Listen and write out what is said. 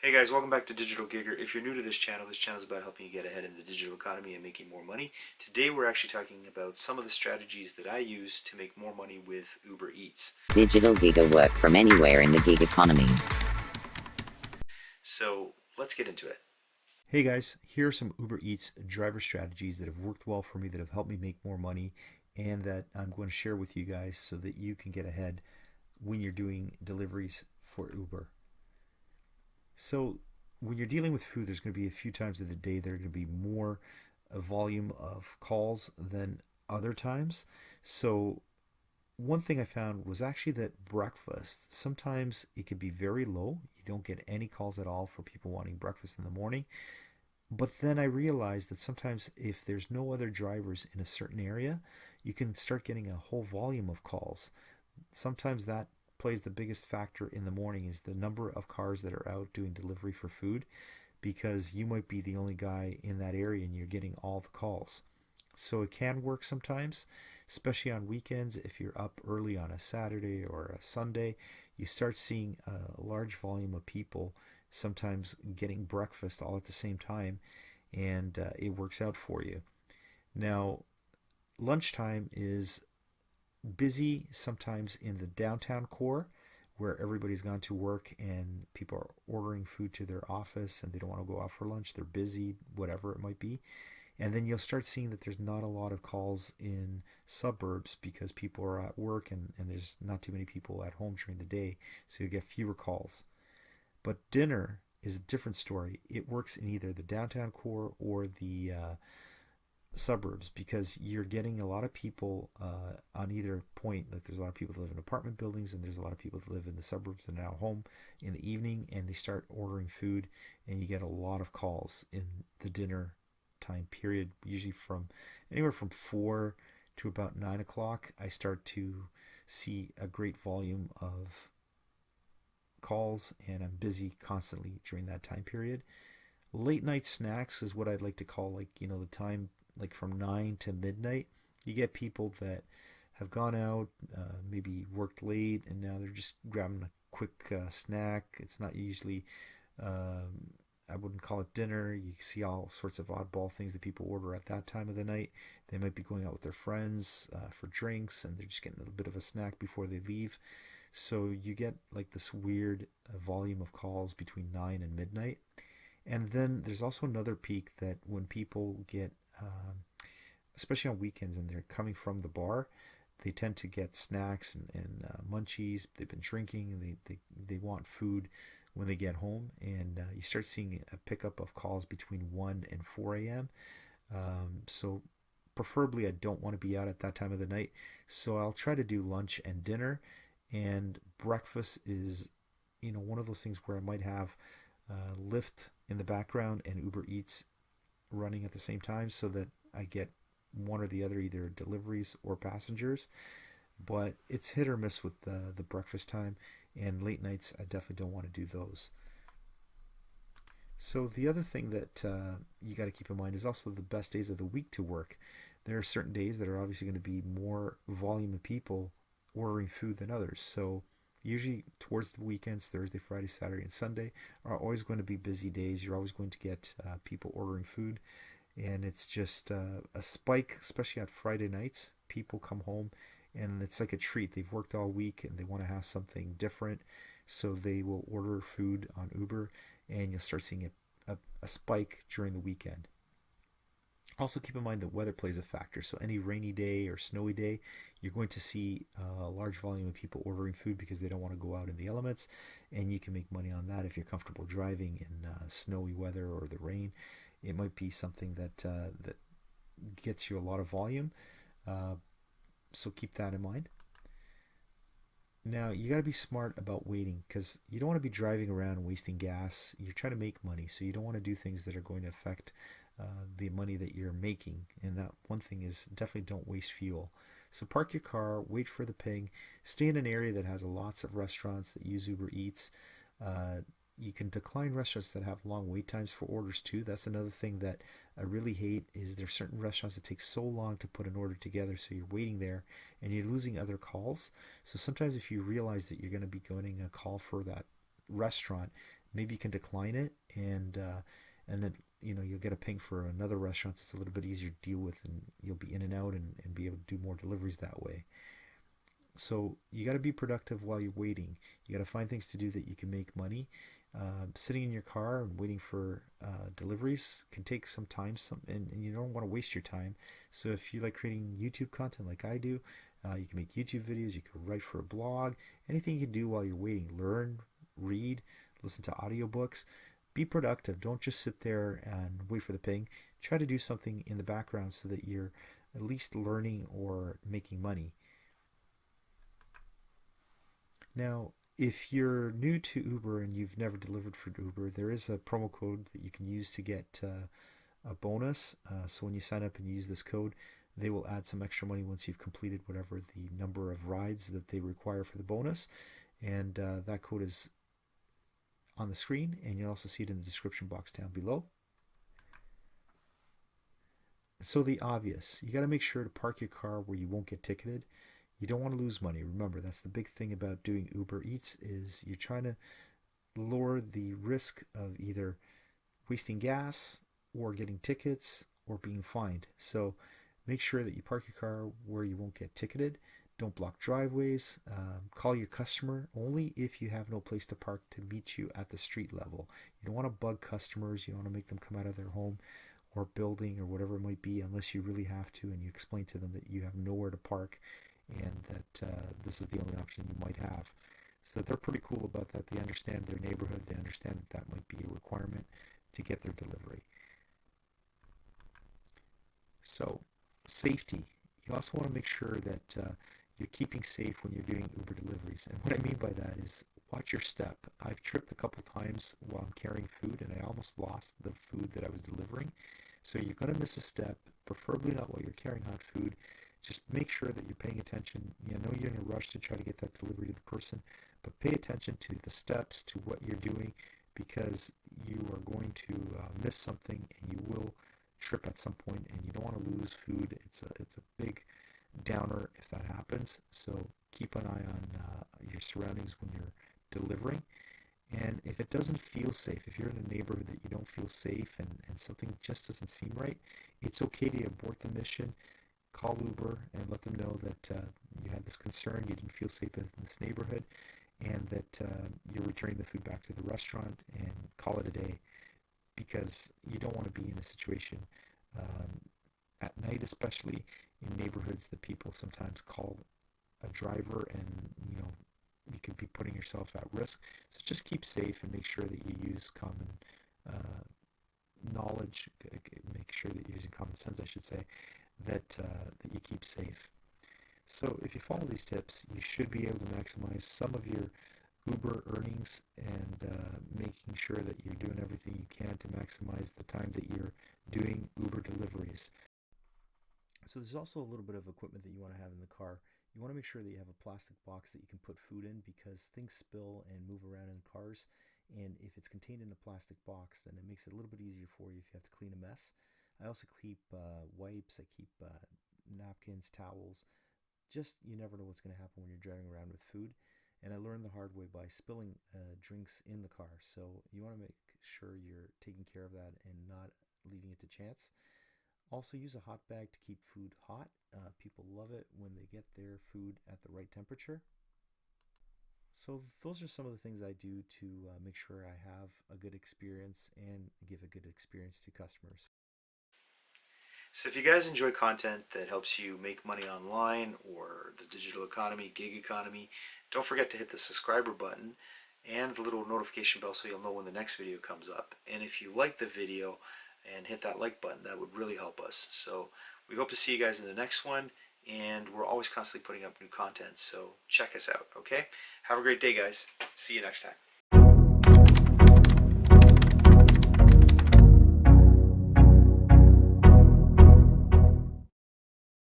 Hey guys, welcome back to Digital Gigger. If you're new to this channel is about helping you get ahead in the digital economy and making more money. Today we're actually talking about some of the strategies that I use to make more money with Uber Eats. Digital Giga work from anywhere in the gig economy. So let's get into it. Hey guys, here are some Uber Eats driver strategies that have worked well for me, that have helped me make more money, and that I'm going to share with you guys so that you can get ahead when you're doing deliveries for Uber. So when you're dealing with food, there's going to be a few times of the day that are going to be more a volume of calls than other times. So one thing I found was actually that breakfast, sometimes it could be very low. You don't get any calls at all for people wanting breakfast in the morning. But then I realized that sometimes if there's no other drivers in a certain area, you can start getting a whole volume of calls. Sometimes that plays the biggest factor in the morning is the number of cars that are out doing delivery for food, because you might be the only guy in that area and you're getting all the calls. So it can work sometimes, especially on weekends. If you're up early on a Saturday or a Sunday, you start seeing a large volume of people sometimes getting breakfast all at the same time, and it works out for you. Now, lunchtime is busy sometimes in the downtown core, where everybody's gone to work and people are ordering food to their office and they don't want to go out for lunch. They're busy, whatever it might be. And then you'll start seeing that there's not a lot of calls in suburbs because people are at work, and there's not too many people at home during the day. So you get fewer calls. But dinner is a different story. It works in either the downtown core or the suburbs, because you're getting a lot of people on either point. Like there's a lot of people that live in apartment buildings, and there's a lot of people that live in the suburbs and now home in the evening, and they start ordering food, and you get a lot of calls in the dinner time period. Usually from anywhere from 4 to about 9 o'clock, I start to see a great volume of calls, and I'm busy constantly during that time period. Late night snacks is what I'd like to call, like, the time like from 9 to midnight. You get people that have gone out, maybe worked late, and now they're just grabbing a quick snack. It's not usually, I wouldn't call it dinner. You see all sorts of oddball things that people order at that time of the night. They might be going out with their friends for drinks, and they're just getting a little bit of a snack before they leave. So you get like this weird volume of calls between 9 and midnight. And then there's also another peak, that when people get, especially on weekends, and they're coming from the bar, they tend to get snacks and munchies. They've been drinking, and they want food when they get home. And you start seeing a pickup of calls between 1 and 4 a.m. So preferably, I don't want to be out at that time of the night. So I'll try to do lunch and dinner. And breakfast is, one of those things where I might have Lyft in the background and Uber Eats running at the same time, so that I get one or the other, either deliveries or passengers. But it's hit or miss with the breakfast time, and late nights I definitely don't want to do those. So the other thing that you got to keep in mind is also the best days of the week to work. There are certain days that are obviously going to be more volume of people ordering food than others. So usually towards the weekends, Thursday, Friday, Saturday, and Sunday are always going to be busy days. You're always going to get people ordering food, and it's just a spike, especially on Friday nights. People come home, and it's like a treat. They've worked all week and they want to have something different, so they will order food on Uber, and you'll start seeing a spike during the weekend. Also, keep in mind that weather plays a factor. So, any rainy day or snowy day, you're going to see a large volume of people ordering food because they don't want to go out in the elements, and you can make money on that if you're comfortable driving in snowy weather or the rain. It might be something that gets you a lot of volume. Uh, so keep that in mind. Now, you got to be smart about waiting, because you don't want to be driving around and wasting gas. You're trying to make money, so you don't want to do things that are going to affect the money that you're making. And that one thing is, definitely don't waste fuel. So park your car, wait for the ping, stay in an area that has lots of restaurants that use Uber Eats. Uh, you can decline restaurants that have long wait times for orders too. That's another thing that I really hate, is there's certain restaurants that take so long to put an order together, so you're waiting there and you're losing other calls. So sometimes if you realize that you're going to be getting a call for that restaurant, maybe you can decline it, and then you'll get a ping for another restaurant that's a little bit easier to deal with, and you'll be in and out and be able to do more deliveries that way. So you got to be productive while you're waiting. You got to find things to do that you can make money. Sitting in your car and waiting for deliveries can take some time, and you don't want to waste your time. So if you like creating YouTube content like I do, you can make YouTube videos. You can write for a blog. Anything you can do while you're waiting. Learn, read, listen to audiobooks. Be productive. Don't just sit there and wait for the ping. Try to do something in the background so that you're at least learning or making money. Now, if you're new to Uber and you've never delivered for Uber, there is a promo code that you can use to get a bonus. So when you sign up and use this code, they will add some extra money once you've completed whatever the number of rides that they require for the bonus. And that code is on the screen, and you'll also see it in the description box down below. So the obvious, you got to make sure to park your car where you won't get ticketed. You don't want to lose money. Remember, that's the big thing about doing Uber Eats is you're trying to lower the risk of either wasting gas or getting tickets or being fined. So make sure that you park your car where you won't get ticketed. Don't block driveways. Call your customer only if you have no place to park to meet you at the street level. You don't want to bug customers. You don't want to make them come out of their home or building or whatever it might be unless you really have to, and you explain to them that you have nowhere to park and that this is the only option you might have. So they're pretty cool about that. They understand their neighborhood. They understand that that might be a requirement to get their delivery. So safety. You also want to make sure that you're keeping safe when you're doing Uber deliveries. And what I mean by that is watch your step. I've tripped a couple times while I'm carrying food, and I almost lost the food that I was delivering. So you're going to miss a step, preferably not while you're carrying hot food. Just make sure that you're paying attention. You know you're in a rush to try to get that delivery to the person, but pay attention to the steps, to what you're doing, because you are going to miss something, and you will trip at some point, and you don't want to lose food. It's a big downer if that happens. So keep an eye on your surroundings when you're delivering. And if it doesn't feel safe, if you're in a neighborhood that you don't feel safe, and something just doesn't seem right, it's okay to abort the mission. Call Uber and let them know that you had this concern, you didn't feel safe in this neighborhood, and that you're returning the food back to the restaurant, and call it a day, because you don't want to be in a situation at night, especially in neighborhoods that people sometimes call a driver, and you could be putting yourself at risk. So just keep safe and make sure that you use common knowledge. Make sure that you're using common sense, I should say, that you keep safe. So if you follow these tips, you should be able to maximize some of your Uber earnings, and making sure that you're doing everything you can to maximize the time that you're doing Uber deliveries. So there's also a little bit of equipment that you want to have in the car. You want to make sure that you have a plastic box that you can put food in, because things spill and move around in cars. And if it's contained in a plastic box, then it makes it a little bit easier for you if you have to clean a mess. I also keep wipes, I keep napkins, towels. Just you never know what's going to happen when you're driving around with food. And I learned the hard way by spilling drinks in the car. So you want to make sure you're taking care of that and not leaving it to chance. Also, use a hot bag to keep food hot. People love it when they get their food at the right temperature. So those are some of the things I do to make sure I have a good experience and give a good experience to customers. So if you guys enjoy content that helps you make money online or the digital economy, gig economy, don't forget to hit the subscriber button and the little notification bell so you'll know when the next video comes up. And if you like the video and hit that like button, that would really help us. So we hope to see you guys in the next one, and we're always constantly putting up new content, so check us out, okay? Have a great day, guys. See you next time.